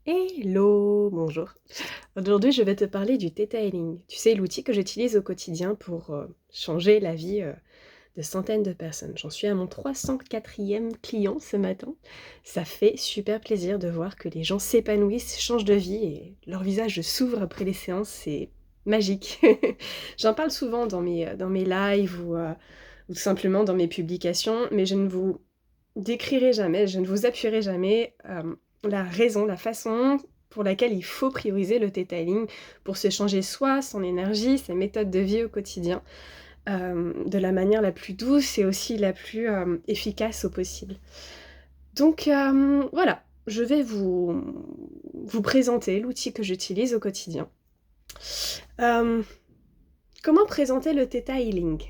Hello, bonjour. Aujourd'hui, je vais te parler du Theta Healing. Tu sais, l'outil que j'utilise au quotidien pour changer la vie de centaines de personnes. J'en suis à mon 304e client ce matin. Ça fait super plaisir de voir que les gens s'épanouissent, changent de vie et leur visage s'ouvre après les séances. C'est magique. J'en parle souvent dans mes lives ou tout simplement dans mes publications, mais je ne vous décrirai jamais, je ne vous appuierai jamais la raison, la façon pour laquelle il faut prioriser le Theta Healing pour se changer soi, son énergie, ses méthodes de vie au quotidien, de la manière la plus douce et aussi la plus efficace au possible. Donc voilà, je vais vous présenter l'outil que j'utilise au quotidien. Euh, Comment présenter le Theta Healing?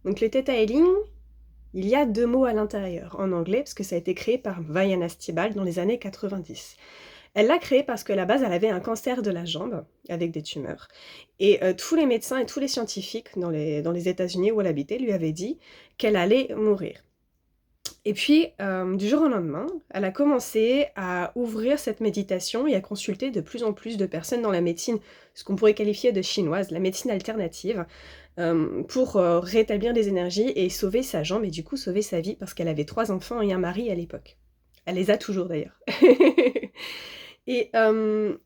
Donc le Theta Healing, il y a deux mots à l'intérieur, en anglais, parce que ça a été créé par Vaiana Stibal dans les années 90. Elle l'a créé parce qu'à la base, elle avait un cancer de la jambe, avec des tumeurs. Et tous les médecins et tous les scientifiques dans les États-Unis où elle habitait lui avaient dit qu'elle allait mourir. Et puis, du jour au lendemain, elle a commencé à ouvrir cette méditation et à consulter de plus en plus de personnes dans la médecine, ce qu'on pourrait qualifier de chinoise, la médecine alternative, pour rétablir des énergies et sauver sa jambe et du coup sauver sa vie parce qu'elle avait 3 enfants et un mari à l'époque. Elle les a toujours d'ailleurs. Et elle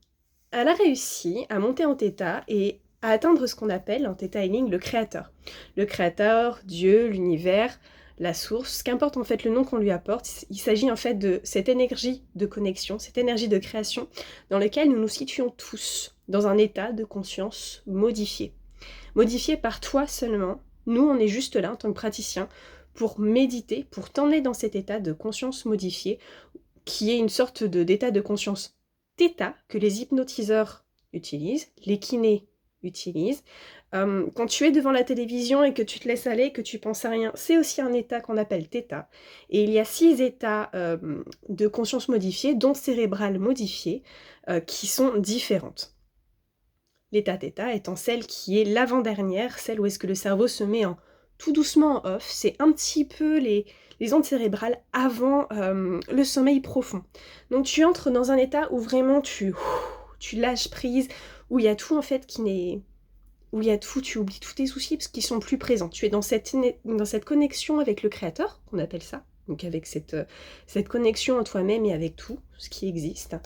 a réussi à monter en Theta et à atteindre ce qu'on appelle en Theta Healing le créateur. Le créateur, Dieu, l'univers, la source, qu'importe en fait le nom qu'on lui apporte, il s'agit en fait de cette énergie de connexion, cette énergie de création dans laquelle nous nous situons tous dans un état de conscience modifié. Modifié par toi seulement. Nous, on est juste là en tant que praticien pour méditer, pour t'emmener dans cet état de conscience modifié qui est une sorte d'état de conscience θ que les hypnotiseurs utilisent, les kinés utilisent. Quand tu es devant la télévision et que tu te laisses aller, que tu penses à rien, c'est aussi un état qu'on appelle θ. Et il y a 6 états de conscience modifiée, dont cérébrale modifiée, qui sont différentes. L'état θ étant celle qui est l'avant-dernière, celle où est-ce que le cerveau se met en tout doucement en off. C'est un petit peu les ondes cérébrales avant le sommeil profond. Donc tu entres dans un état où vraiment tu lâches prise, où il y a tout en fait qui n'est... où il y a tout, tu oublies tous tes soucis parce qu'ils sont plus présents. Tu es dans cette connexion avec le créateur, qu'on appelle ça, donc avec cette connexion en toi-même et avec tout ce qui existe.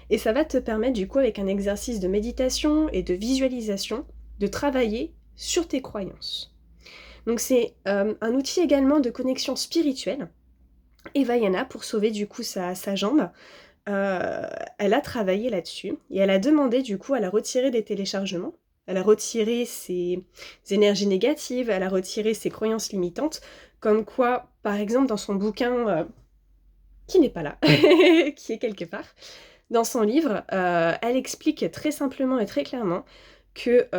Et ça va te permettre du coup avec un exercice de méditation et de visualisation de travailler sur tes croyances. Donc c'est un outil également de connexion spirituelle. Et Vaiana, pour sauver du coup sa jambe, elle a travaillé là-dessus et elle a demandé du coup, elle a retiré des téléchargements, elle a retiré ses énergies négatives, elle a retiré ses croyances limitantes, comme quoi, par exemple, dans son bouquin, qui n'est pas là, qui est quelque part, dans son livre, elle explique très simplement et très clairement que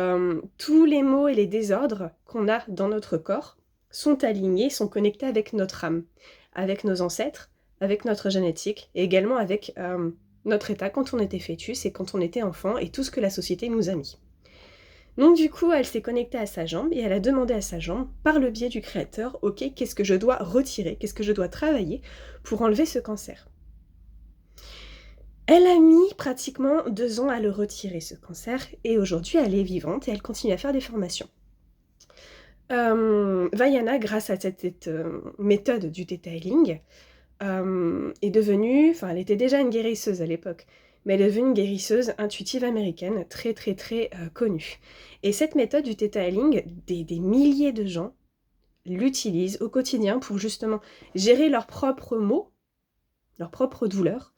tous les maux et les désordres qu'on a dans notre corps sont alignés, sont connectés avec notre âme, avec nos ancêtres, avec notre génétique et également avec notre état quand on était fœtus et quand on était enfant et tout ce que la société nous a mis. Donc du coup, elle s'est connectée à sa jambe et elle a demandé à sa jambe, par le biais du créateur, ok, qu'est-ce que je dois retirer, qu'est-ce que je dois travailler pour enlever ce cancer. Elle a mis pratiquement 2 ans à le retirer, ce cancer, et aujourd'hui elle est vivante et elle continue à faire des formations. Vaiana, grâce à cette méthode du Theta Healing, est devenue, enfin elle était déjà une guérisseuse à l'époque, mais elle est devenue une guérisseuse intuitive américaine très très très connue. Et cette méthode du Theta Healing, des milliers de gens l'utilisent au quotidien pour justement gérer leurs propres maux, leurs propres douleurs,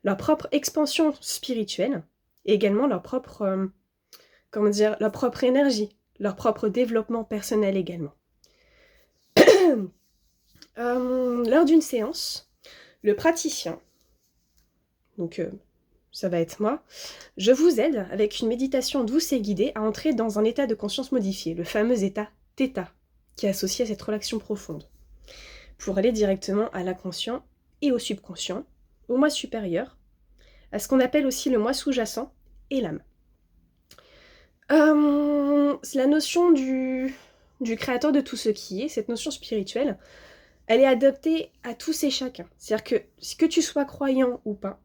leur propre expansion spirituelle et également leur propre, leur propre énergie, leur propre développement personnel également. Lors d'une séance, le praticien, donc ça va être moi, je vous aide avec une méditation douce et guidée à entrer dans un état de conscience modifié, le fameux état θ, qui est associé à cette relation profonde, pour aller directement à l'inconscient et au subconscient, au moi supérieur, à ce qu'on appelle aussi le moi sous-jacent et l'âme. La notion du créateur de tout ce qui est, cette notion spirituelle, elle est adaptée à tous et chacun. C'est-à-dire que tu sois croyant ou pas,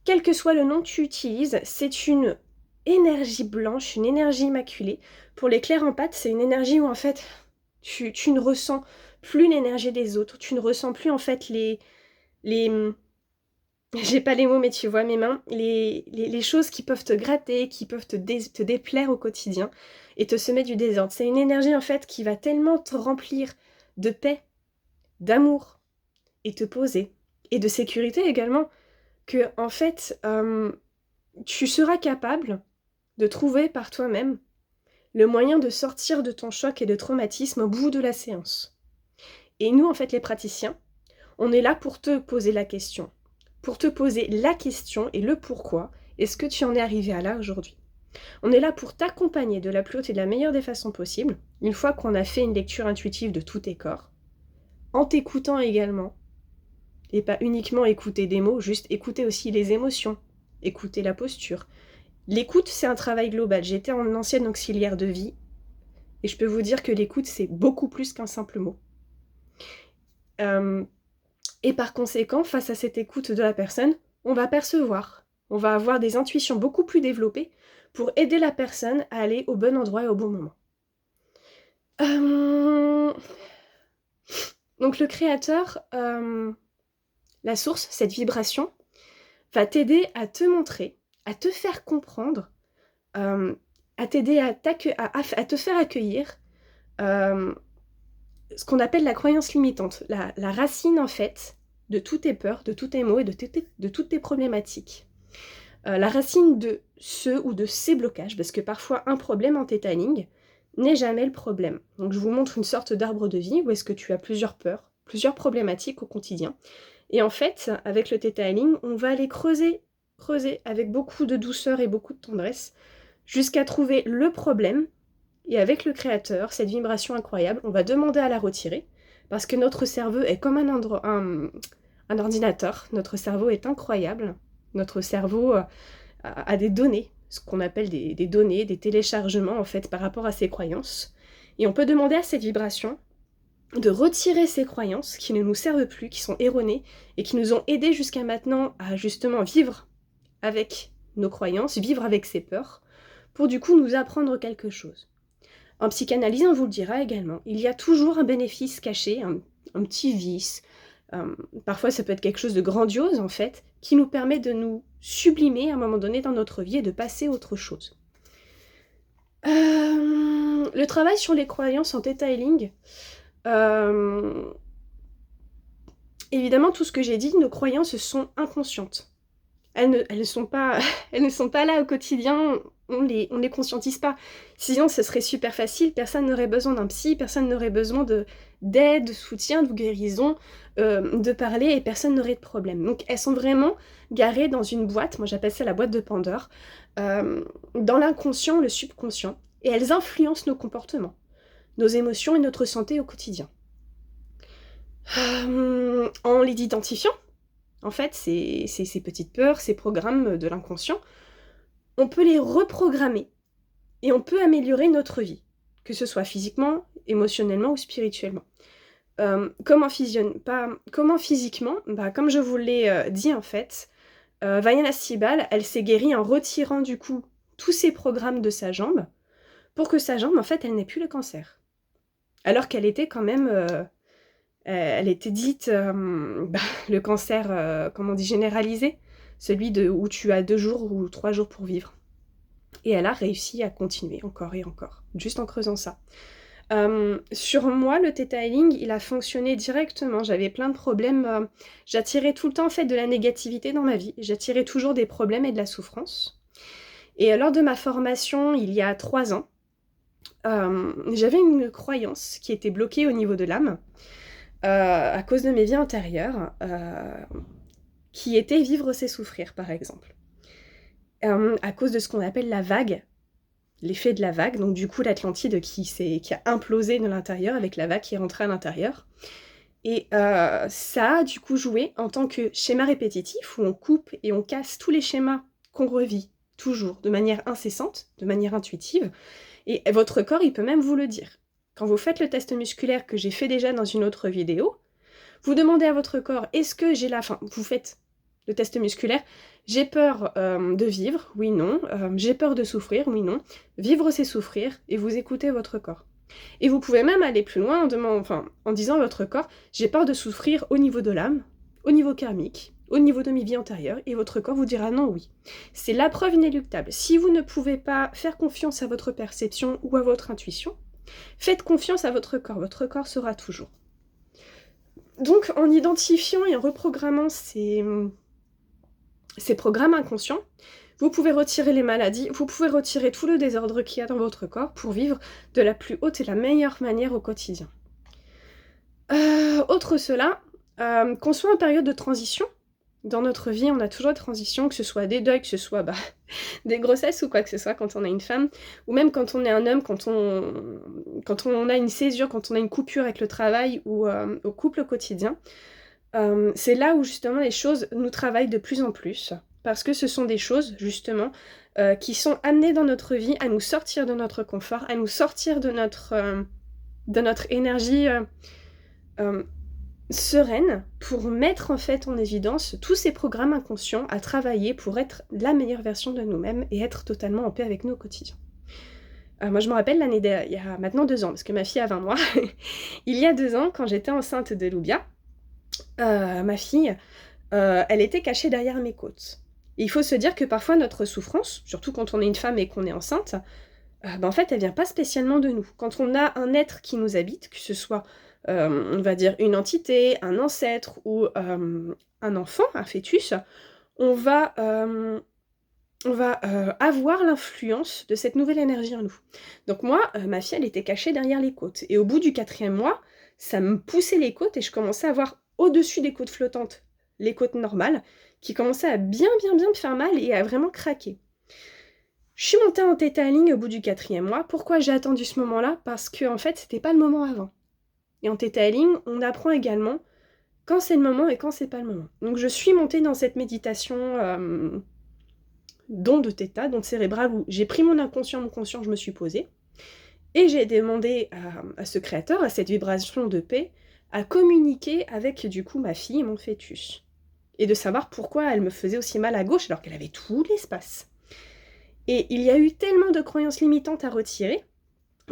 quel que soit le nom que tu utilises, c'est une énergie blanche, une énergie immaculée. Pour les clairs empathes, c'est une énergie où en fait, tu ne ressens plus l'énergie des autres, tu ne ressens plus en fait les j'ai pas les mots mais tu vois mes mains, les choses qui peuvent te gratter, qui peuvent te déplaire au quotidien et te semer du désordre. C'est une énergie en fait qui va tellement te remplir de paix, d'amour et te poser, et de sécurité également, que en fait tu seras capable de trouver par toi-même le moyen de sortir de ton choc et de traumatisme au bout de la séance. Et nous en fait les praticiens, on est là pour te poser la question. Pour te poser la question et le pourquoi est-ce que tu en es arrivé à là aujourd'hui. On est là pour t'accompagner de la plus haute et de la meilleure des façons possibles, une fois qu'on a fait une lecture intuitive de tous tes corps, en t'écoutant également, et pas uniquement écouter des mots, juste écouter aussi les émotions, écouter la posture. L'écoute, c'est un travail global. J'étais en ancienne auxiliaire de vie, et je peux vous dire que l'écoute, c'est beaucoup plus qu'un simple mot. Et par conséquent, face à cette écoute de la personne, on va percevoir, on va avoir des intuitions beaucoup plus développées pour aider la personne à aller au bon endroit et au bon moment. Donc le créateur, la source, cette vibration, va t'aider à te montrer, à te faire comprendre, à t'aider à te faire accueillir ce qu'on appelle la croyance limitante, la racine en fait de toutes tes peurs, de tous tes maux et de toutes tes problématiques. La racine de ce ou de ces blocages, parce que parfois un problème en Theta Healing n'est jamais le problème. Donc je vous montre une sorte d'arbre de vie où est-ce que tu as plusieurs peurs, plusieurs problématiques au quotidien. Et en fait, avec le Theta Healing, on va aller creuser avec beaucoup de douceur et beaucoup de tendresse, jusqu'à trouver le problème. Et avec le créateur, cette vibration incroyable, on va demander à la retirer, parce que notre cerveau est comme un ordinateur. Notre cerveau est incroyable. Notre cerveau a des données, ce qu'on appelle des données, des téléchargements en fait par rapport à ses croyances. Et on peut demander à cette vibration de retirer ces croyances qui ne nous servent plus, qui sont erronées, et qui nous ont aidés jusqu'à maintenant à justement vivre avec nos croyances, vivre avec ses peurs, pour du coup nous apprendre quelque chose. En psychanalyse, on vous le dira également, il y a toujours un bénéfice caché, un petit vice, parfois ça peut être quelque chose de grandiose en fait, qui nous permet de nous sublimer à un moment donné dans notre vie et de passer à autre chose. Le travail sur les croyances en Theta Healing, évidemment tout ce que j'ai dit, nos croyances sont inconscientes. Elles ne sont pas là au quotidien, on les conscientise pas. Sinon, ce serait super facile, personne n'aurait besoin d'un psy, personne n'aurait besoin d'aide, de soutien, de guérison, de parler, et personne n'aurait de problème. Donc elles sont vraiment garées dans une boîte, moi j'appelle ça la boîte de Pandore, dans l'inconscient, le subconscient, et elles influencent nos comportements, nos émotions et notre santé au quotidien. En les identifiant, en fait, ces petites peurs, ces programmes de l'inconscient, on peut les reprogrammer et on peut améliorer notre vie, que ce soit physiquement, émotionnellement ou spirituellement. Comment physiquement? Comme je vous l'ai dit en fait, Vaiana Stibal, elle s'est guérie en retirant du coup tous ces programmes de sa jambe pour que sa jambe, en fait, elle n'ait plus le cancer. Alors qu'elle était quand même... elle était dite le cancer, comment on dit, généralisé, celui où tu as 2 jours ou 3 jours pour vivre. Et elle a réussi à continuer encore et encore, juste en creusant ça. Sur moi, le Theta Healing, il a fonctionné directement. J'avais plein de problèmes. J'attirais tout le temps en fait de la négativité dans ma vie. J'attirais toujours des problèmes et de la souffrance. Et lors de ma formation, il y a 3 ans, j'avais une croyance qui était bloquée au niveau de l'âme. À cause de mes vies antérieures, qui était vivre c'est souffrir, par exemple. À cause de ce qu'on appelle la vague, l'effet de la vague, donc du coup l'Atlantide qui a implosé de l'intérieur avec la vague qui est rentrée à l'intérieur. Et ça a du coup joué en tant que schéma répétitif où on coupe et on casse tous les schémas qu'on revit toujours de manière incessante, de manière intuitive. Et votre corps, il peut même vous le dire. Quand vous faites le test musculaire que j'ai fait déjà dans une autre vidéo, vous demandez à votre corps, est-ce que j'ai la faim? Vous faites le test musculaire. J'ai peur de vivre, oui, non. J'ai peur de souffrir, oui, non. Vivre, c'est souffrir, et vous écoutez votre corps. Et vous pouvez même aller plus loin en disant à votre corps, j'ai peur de souffrir au niveau de l'âme, au niveau karmique, au niveau de mes vies antérieures, et votre corps vous dira non, oui. C'est la preuve inéluctable. Si vous ne pouvez pas faire confiance à votre perception ou à votre intuition, faites confiance à votre corps saura toujours. Donc en identifiant et en reprogrammant ces programmes inconscients, vous pouvez retirer les maladies, vous pouvez retirer tout le désordre qu'il y a dans votre corps pour vivre de la plus haute et la meilleure manière au quotidien. Autre cela, qu'on soit en période de transition, dans notre vie, on a toujours des transitions, que ce soit des deuils, que ce soit des grossesses ou quoi que ce soit quand on a une femme, ou même quand on est un homme, quand on a une césure, quand on a une coupure avec le travail ou au couple quotidien. C'est là où justement les choses nous travaillent de plus en plus, parce que ce sont des choses justement qui sont amenées dans notre vie à nous sortir de notre confort, à nous sortir de notre énergie sereine, pour mettre en fait en évidence tous ces programmes inconscients à travailler pour être la meilleure version de nous-mêmes et être totalement en paix avec nous au quotidien. Moi je me rappelle il y a maintenant 2 ans, parce que ma fille a 20 mois, il y a 2 ans quand j'étais enceinte de Loubia, ma fille, elle était cachée derrière mes côtes. Et il faut se dire que parfois notre souffrance, surtout quand on est une femme et qu'on est enceinte, en fait elle vient pas spécialement de nous. Quand on a un être qui nous habite, que ce soit on va dire une entité, un ancêtre ou un enfant, un fœtus, on va avoir l'influence de cette nouvelle énergie en nous. Donc moi, ma fille, elle était cachée derrière les côtes. Et au bout du 4e mois, ça me poussait les côtes et je commençais à voir au-dessus des côtes flottantes, les côtes normales, qui commençaient à bien me faire mal et à vraiment craquer. Je suis montée en Theta Healing au bout du 4e mois. Pourquoi j'ai attendu ce moment-là? Parce que en fait, c'était pas le moment avant. Et en Theta Healing, on apprend également quand c'est le moment et quand c'est pas le moment. Donc je suis montée dans cette méditation d'onde Theta, d'onde cérébrale, où j'ai pris mon inconscient, mon conscient, je me suis posée, et j'ai demandé à ce créateur, à cette vibration de paix, à communiquer avec du coup ma fille et mon fœtus. Et de savoir pourquoi elle me faisait aussi mal à gauche alors qu'elle avait tout l'espace. Et il y a eu tellement de croyances limitantes à retirer,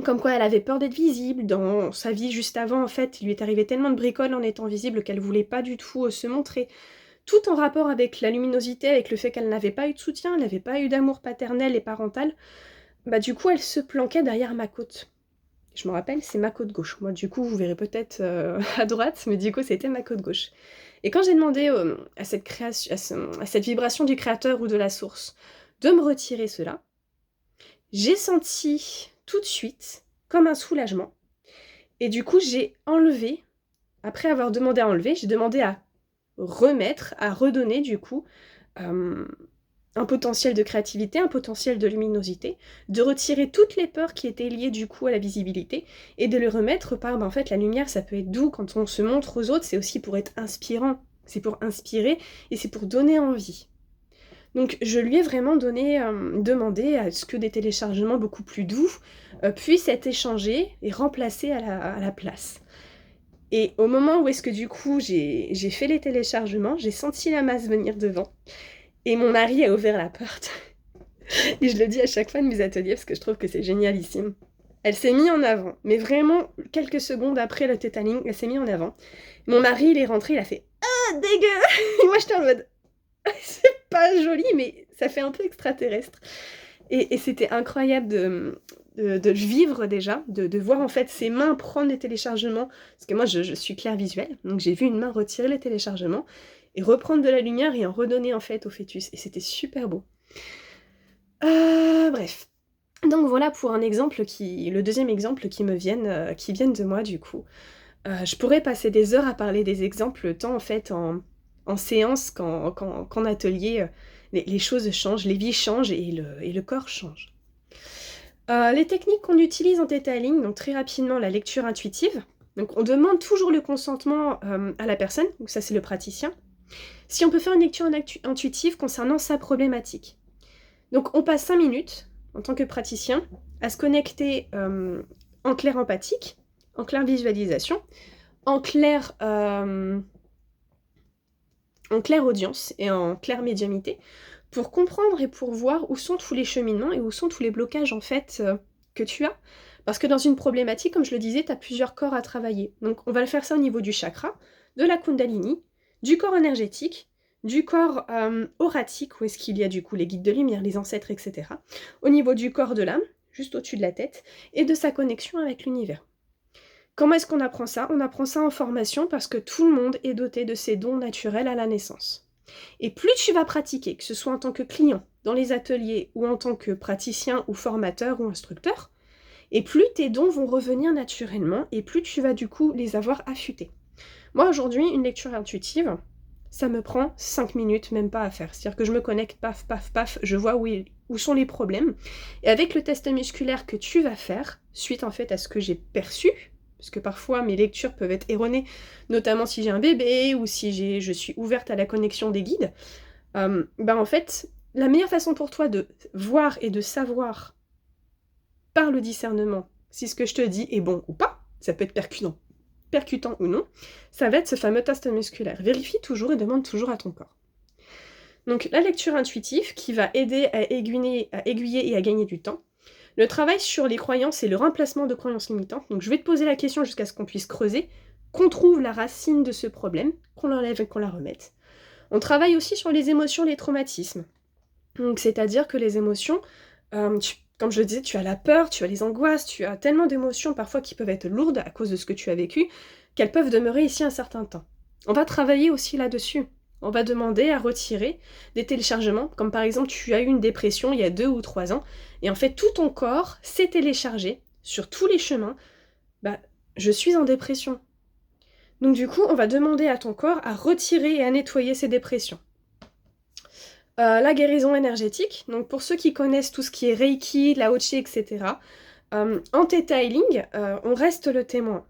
comme quoi elle avait peur d'être visible. Dans sa vie juste avant, en fait, il lui est arrivé tellement de bricoles en étant visible qu'elle voulait pas du tout se montrer. Tout en rapport avec la luminosité, avec le fait qu'elle n'avait pas eu de soutien, elle n'avait pas eu d'amour paternel et parental. Du coup, elle se planquait derrière ma côte. Je me rappelle, c'est ma côte gauche. Moi, du coup, vous verrez peut-être à droite, mais du coup, c'était ma côte gauche. Et quand j'ai demandé à cette vibration du créateur ou de la source de me retirer cela, j'ai senti tout de suite comme un soulagement. Et du coup, j'ai enlevé, après avoir demandé à enlever, j'ai demandé à remettre, à redonner du coup un potentiel de créativité, un potentiel de luminosité, de retirer toutes les peurs qui étaient liées du coup à la visibilité et de le remettre par, en fait, la lumière, ça peut être doux quand on se montre aux autres, c'est aussi pour être inspirant, c'est pour inspirer et c'est pour donner envie. Donc je lui ai vraiment demandé à ce que des téléchargements beaucoup plus doux puissent être échangés et remplacés à la place. Et au moment où est-ce que du coup j'ai fait les téléchargements, j'ai senti la masse venir devant. Et mon mari a ouvert la porte. Et je le dis à chaque fois de mes ateliers parce que je trouve que c'est génialissime. Elle s'est mise en avant. Mais vraiment, quelques secondes après le Theta Healing, elle s'est mise en avant. Mon mari, il est rentré, il a fait « Ah, dégueu !» Et moi, j'étais en mode « C'est pas joli, mais ça fait un peu extraterrestre. » Et c'était incroyable de vivre déjà, de voir en fait ses mains prendre les téléchargements. Parce que moi, je suis clairvisuelle, donc j'ai vu une main retirer les téléchargements et reprendre de la lumière et en redonner en fait au fœtus. Et c'était super beau. Bref. Donc voilà pour le deuxième exemple qui viennent de moi du coup. Je pourrais passer des heures à parler des exemples, tant en fait en séance qu'en atelier. Les choses changent, les vies changent et le corps change. Les techniques qu'on utilise en Theta Healing, donc très rapidement la lecture intuitive. Donc on demande toujours le consentement à la personne, donc ça c'est le praticien. Si on peut faire une lecture intuitive concernant sa problématique. Donc on passe 5 minutes, en tant que praticien, à se connecter en clair empathique, en clair visualisation, en clair en clairaudience et en claire médiumnité pour comprendre et pour voir où sont tous les cheminements et où sont tous les blocages en fait que tu as. Parce que dans une problématique, comme je le disais, tu as plusieurs corps à travailler. Donc on va faire ça au niveau du chakra, de la kundalini, du corps énergétique, du corps auratique, où est-ce qu'il y a du coup les guides de lumière, les ancêtres, etc. Au niveau du corps de l'âme, juste au-dessus de la tête, et de sa connexion avec l'univers. Comment est-ce qu'on apprend ça? On apprend ça en formation parce que tout le monde est doté de ses dons naturels à la naissance. Et plus tu vas pratiquer, que ce soit en tant que client, dans les ateliers, ou en tant que praticien, ou formateur, ou instructeur, et plus tes dons vont revenir naturellement, et plus tu vas du coup les avoir affûtés. Moi aujourd'hui, une lecture intuitive, ça me prend 5 minutes, même pas à faire. C'est-à-dire que je me connecte, paf, paf, paf, je vois où sont les problèmes. Et avec le test musculaire que tu vas faire, suite en fait à ce que j'ai perçu, parce que parfois mes lectures peuvent être erronées, notamment si j'ai un bébé ou si je suis ouverte à la connexion des guides, en fait, la meilleure façon pour toi de voir et de savoir par le discernement si ce que je te dis est bon ou pas, ça peut être percutant ou non, ça va être ce fameux test musculaire. Vérifie toujours et demande toujours à ton corps. Donc la lecture intuitive qui va aider à aiguiller et à gagner du temps. Le travail sur les croyances et le remplacement de croyances limitantes. Donc je vais te poser la question jusqu'à ce qu'on puisse creuser, qu'on trouve la racine de ce problème, qu'on l'enlève et qu'on la remette. On travaille aussi sur les émotions, les traumatismes. Donc c'est-à-dire que les émotions, comme je le disais, tu as la peur, tu as les angoisses, tu as tellement d'émotions parfois qui peuvent être lourdes à cause de ce que tu as vécu, qu'elles peuvent demeurer ici un certain temps. On va travailler aussi là-dessus. On va demander à retirer des téléchargements, comme par exemple tu as eu une dépression il y a 2 ou 3 ans, et en fait tout ton corps s'est téléchargé sur tous les chemins, je suis en dépression. Donc du coup, on va demander à ton corps à retirer et à nettoyer ces dépressions. La guérison énergétique, donc pour ceux qui connaissent tout ce qui est Reiki, Lao Tse, etc., en Theta Healing, on reste le témoin.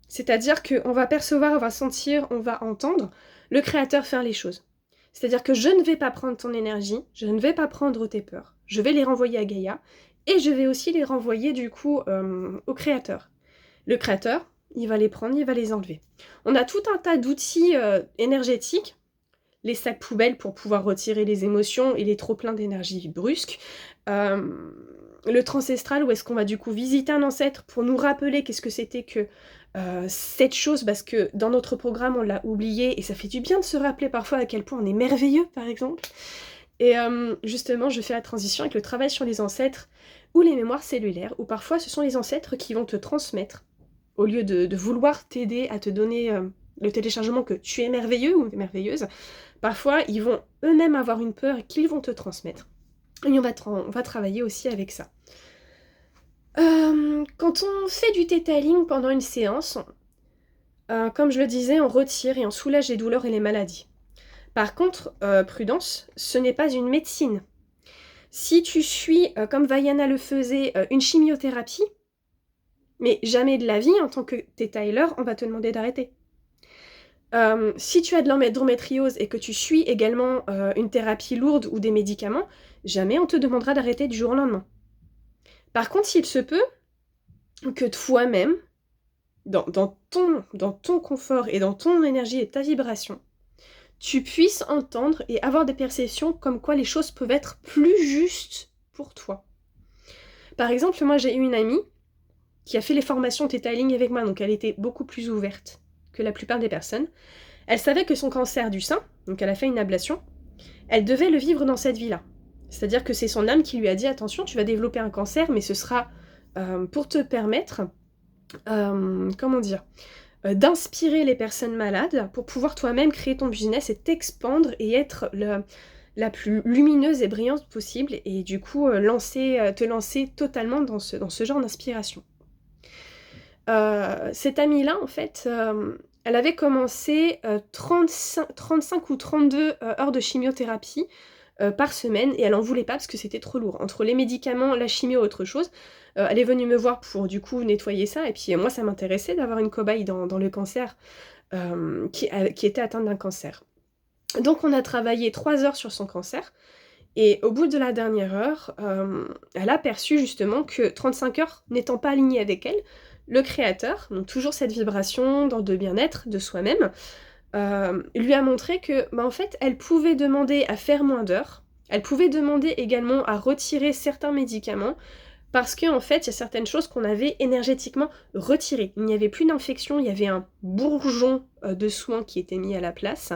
C'est-à-dire qu'on va percevoir, on va sentir, on va entendre le créateur faire les choses. C'est-à-dire que je ne vais pas prendre ton énergie, je ne vais pas prendre tes peurs, je vais les renvoyer à Gaïa, et je vais aussi les renvoyer du coup au créateur. Le créateur, il va les prendre, il va les enlever. On a tout un tas d'outils énergétiques, les sacs poubelles pour pouvoir retirer les émotions et les trop-pleins d'énergie brusques, le transcestral où est-ce qu'on va du coup visiter un ancêtre pour nous rappeler qu'est-ce que c'était que cette chose, parce que dans notre programme on l'a oublié et ça fait du bien de se rappeler parfois à quel point on est merveilleux par exemple. Et justement je fais la transition avec le travail sur les ancêtres ou les mémoires cellulaires, où parfois ce sont les ancêtres qui vont te transmettre, au lieu de vouloir t'aider à te donner le téléchargement que tu es merveilleux ou merveilleuse, parfois ils vont eux-mêmes avoir une peur qu'ils vont te transmettre. Et on va travailler aussi avec ça. Quand on fait du Theta Healing pendant une séance, comme je le disais, on retire et on soulage les douleurs et les maladies. Par contre, prudence, ce n'est pas une médecine. Si tu suis, comme Vaiana le faisait, une chimiothérapie, mais jamais de la vie, en tant que Theta Healer, on va te demander d'arrêter. Si tu as de l'endométriose et que tu suis également une thérapie lourde ou des médicaments, jamais on te demandera d'arrêter du jour au lendemain. Par contre, s'il se peut que toi-même, dans ton confort et dans ton énergie et ta vibration, tu puisses entendre et avoir des perceptions comme quoi les choses peuvent être plus justes pour toi. Par exemple, moi j'ai eu une amie qui a fait les formations Theta Healing avec moi, donc elle était beaucoup plus ouverte que la plupart des personnes. Elle savait que son cancer du sein, donc elle a fait une ablation, elle devait le vivre dans cette vie-là. C'est-à-dire que c'est son âme qui lui a dit « Attention, tu vas développer un cancer, mais ce sera pour te permettre, d'inspirer les personnes malades pour pouvoir toi-même créer ton business et t'expandre et être la plus lumineuse et brillante possible et du coup te lancer totalement dans ce genre d'inspiration. » Cette amie-là, en fait, elle avait commencé 35 ou 32 heures de chimiothérapie par semaine et elle en voulait pas parce que c'était trop lourd. Entre les médicaments, la chimio et autre chose, elle est venue me voir pour du coup nettoyer ça et puis moi ça m'intéressait d'avoir une cobaye dans le cancer qui était atteinte d'un cancer. Donc on a travaillé 3 heures sur son cancer et au bout de la dernière heure, elle a perçu justement que 35 heures n'étant pas alignées avec elle, le créateur, donc toujours cette vibration de bien-être de soi-même, lui a montré que, en fait, elle pouvait demander à faire moins d'heures, elle pouvait demander également à retirer certains médicaments, parce qu'en fait, il y a certaines choses qu'on avait énergétiquement retirées. Il n'y avait plus d'infection, il y avait un bourgeon de soins qui était mis à la place.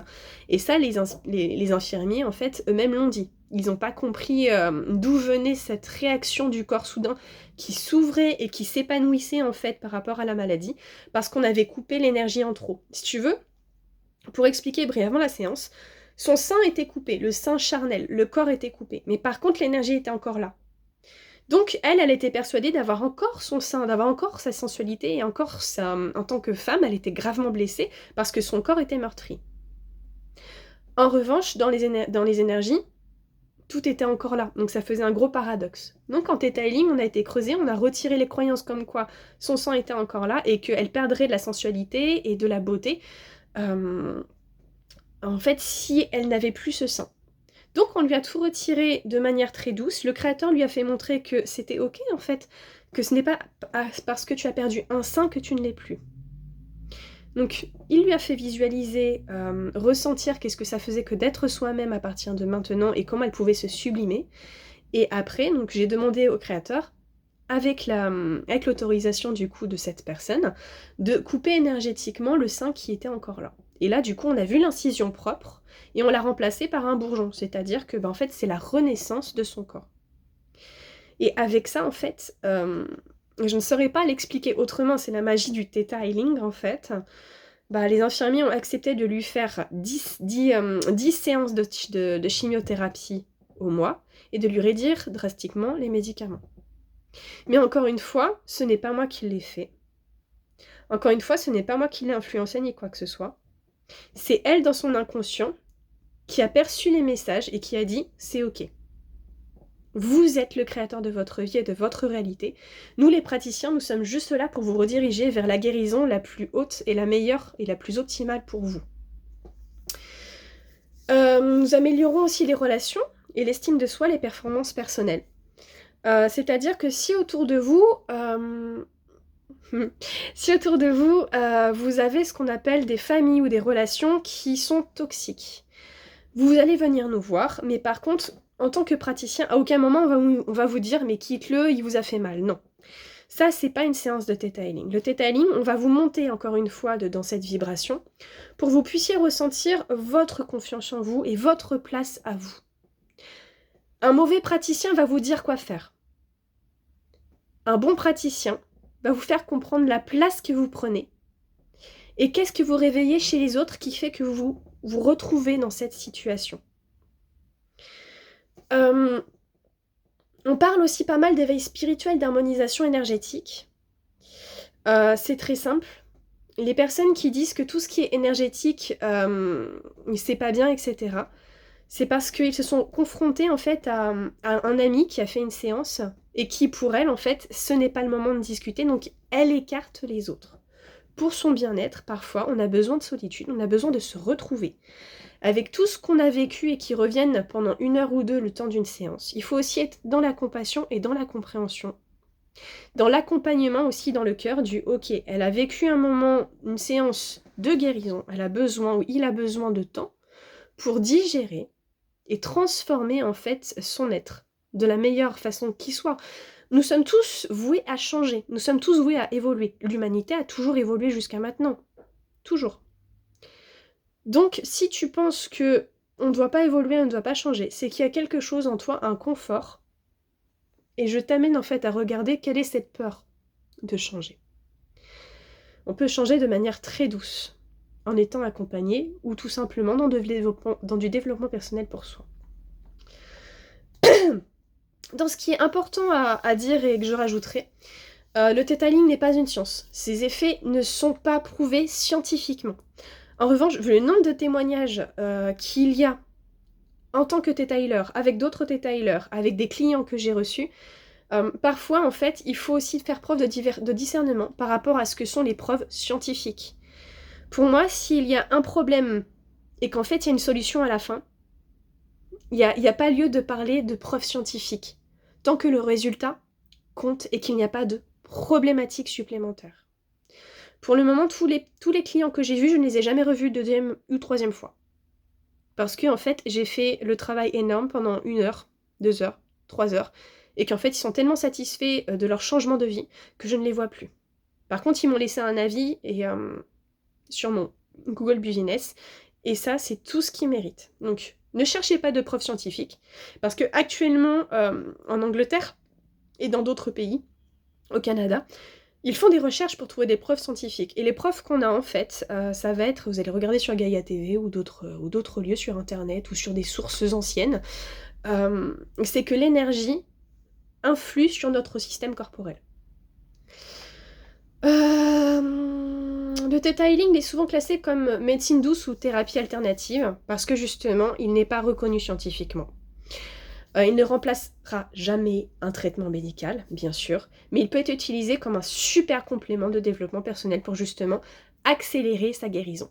Et ça, les infirmiers, en fait, eux-mêmes l'ont dit. Ils n'ont pas compris d'où venait cette réaction du corps soudain qui s'ouvrait et qui s'épanouissait, en fait, par rapport à la maladie, parce qu'on avait coupé l'énergie en trop. Si tu veux, pour expliquer brièvement la séance, son sein était coupé, le sein charnel, le corps était coupé. Mais par contre, l'énergie était encore là. Donc elle était persuadée d'avoir encore son sein, d'avoir encore sa sensualité et encore en tant que femme, elle était gravement blessée parce que son corps était meurtri. En revanche, dans les énergies, tout était encore là, donc ça faisait un gros paradoxe. Donc en Theta Healing, on a été creusé, on a retiré les croyances comme quoi son sang était encore là et qu'elle perdrait de la sensualité et de la beauté, en fait, si elle n'avait plus ce sein. Donc on lui a tout retiré de manière très douce, le créateur lui a fait montrer que c'était ok en fait, que ce n'est pas parce que tu as perdu un sein que tu ne l'es plus. Donc il lui a fait visualiser, ressentir qu'est-ce que ça faisait que d'être soi-même à partir de maintenant et comment elle pouvait se sublimer. Et après, donc j'ai demandé au créateur, avec l'autorisation du coup de cette personne, de couper énergétiquement le sein qui était encore là. Et là, du coup, on a vu l'incision propre et on l'a remplacée par un bourgeon, c'est-à-dire que, en fait, c'est la renaissance de son corps. Et avec ça, en fait, je ne saurais pas l'expliquer autrement, c'est la magie du Theta Healing, en fait. Les infirmiers ont accepté de lui faire 10 séances de chimiothérapie au mois et de lui réduire drastiquement les médicaments. Mais encore une fois, ce n'est pas moi qui l'ai fait. Encore une fois, ce n'est pas moi qui l'ai influencé ni quoi que ce soit. C'est elle, dans son inconscient, qui a perçu les messages et qui a dit « c'est ok ». Vous êtes le créateur de votre vie et de votre réalité. Nous, les praticiens, nous sommes juste là pour vous rediriger vers la guérison la plus haute et la meilleure et la plus optimale pour vous. Nous améliorons aussi les relations et l'estime de soi, les performances personnelles. C'est-à-dire que si autour de vous, vous avez ce qu'on appelle des familles ou des relations qui sont toxiques, vous allez venir nous voir, mais par contre, en tant que praticien, à aucun moment on va vous dire « mais quitte-le, il vous a fait mal ». Non. Ça, c'est pas une séance de Theta Healing. Le Theta Healing, on va vous monter encore une fois dans cette vibration pour que vous puissiez ressentir votre confiance en vous et votre place à vous. Un mauvais praticien va vous dire quoi faire. Un bon praticien va vous faire comprendre la place que vous prenez et qu'est-ce que vous réveillez chez les autres qui fait que vous vous retrouvez dans cette situation. On parle aussi pas mal d'éveil spirituel, d'harmonisation énergétique. C'est très simple. Les personnes qui disent que tout ce qui est énergétique, c'est pas bien, etc., c'est parce qu'ils se sont confrontés en fait à un ami qui a fait une séance et qui, pour elle, en fait, ce n'est pas le moment de discuter, donc elle écarte les autres. Pour son bien-être, parfois, on a besoin de solitude, on a besoin de se retrouver. Avec tout ce qu'on a vécu et qui reviennent pendant 1 heure ou 2 le temps d'une séance, il faut aussi être dans la compassion et dans la compréhension. Dans l'accompagnement aussi dans le cœur du « ok, elle a vécu un moment, une séance de guérison, elle a besoin ou il a besoin de temps pour digérer et transformer en fait son être de la meilleure façon qui soit. » Nous sommes tous voués à changer, nous sommes tous voués à évoluer. L'humanité a toujours évolué jusqu'à maintenant. Toujours. Donc, si tu penses que on ne doit pas évoluer, on ne doit pas changer, c'est qu'il y a quelque chose en toi, un confort, et je t'amène en fait à regarder quelle est cette peur de changer. On peut changer de manière très douce, en étant accompagné, ou tout simplement dans du développement personnel pour soi. Dans ce qui est important à dire et que je rajouterai, le Theta Healing n'est pas une science. Ses effets ne sont pas prouvés scientifiquement. En revanche, vu le nombre de témoignages qu'il y a en tant que Theta Healer, avec d'autres Theta Healers, avec des clients que j'ai reçus, parfois, en fait, il faut aussi faire preuve de discernement par rapport à ce que sont les preuves scientifiques. Pour moi, s'il y a un problème et qu'en fait, il y a une solution à la fin, il n'y a pas lieu de parler de preuves scientifiques, tant que le résultat compte et qu'il n'y a pas de problématique supplémentaire. Pour le moment, tous les clients que j'ai vus, je ne les ai jamais revus deuxième ou troisième fois. Parce que en fait, j'ai fait le travail énorme pendant 1 heure, 2 heures, 3 heures, et qu'en fait, ils sont tellement satisfaits de leur changement de vie que je ne les vois plus. Par contre, ils m'ont laissé un avis sur mon Google Business, et ça, c'est tout ce qu'ils méritent. Donc, ne cherchez pas de preuves scientifiques, parce que actuellement, en Angleterre et dans d'autres pays, au Canada, ils font des recherches pour trouver des preuves scientifiques. Et les preuves qu'on a en fait, ça va être, vous allez regarder sur Gaia TV ou d'autres lieux sur Internet ou sur des sources anciennes, c'est que l'énergie influe sur notre système corporel. Le Theta Healing est souvent classé comme médecine douce ou thérapie alternative parce que justement, il n'est pas reconnu scientifiquement. Il ne remplacera jamais un traitement médical, bien sûr, mais il peut être utilisé comme un super complément de développement personnel pour justement accélérer sa guérison.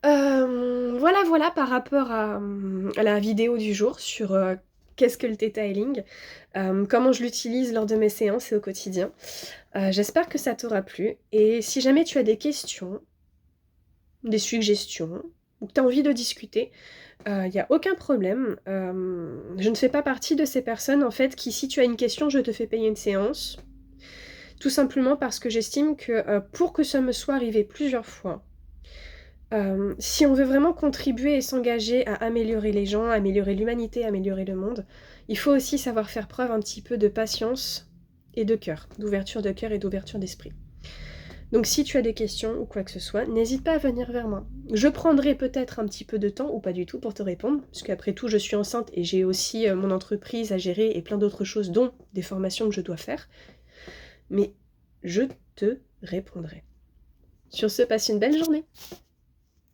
Voilà par rapport à la vidéo du jour sur qu'est-ce que le Theta Healing, comment je l'utilise lors de mes séances et au quotidien. J'espère que ça t'aura plu, et si jamais tu as des questions, des suggestions, ou que tu as envie de discuter, il n'y a aucun problème. Je ne fais pas partie de ces personnes, en fait, qui, si tu as une question, je te fais payer une séance. Tout simplement parce que j'estime que pour que ça me soit arrivé plusieurs fois, si on veut vraiment contribuer et s'engager à améliorer les gens, améliorer l'humanité, améliorer le monde, il faut aussi savoir faire preuve un petit peu de patience et de cœur, d'ouverture de cœur et d'ouverture d'esprit. Donc si tu as des questions ou quoi que ce soit, n'hésite pas à venir vers moi. Je prendrai peut-être un petit peu de temps ou pas du tout pour te répondre, parce qu'après tout je suis enceinte et j'ai aussi mon entreprise à gérer et plein d'autres choses, dont des formations que je dois faire. Mais je te répondrai. Sur ce, passe une belle journée.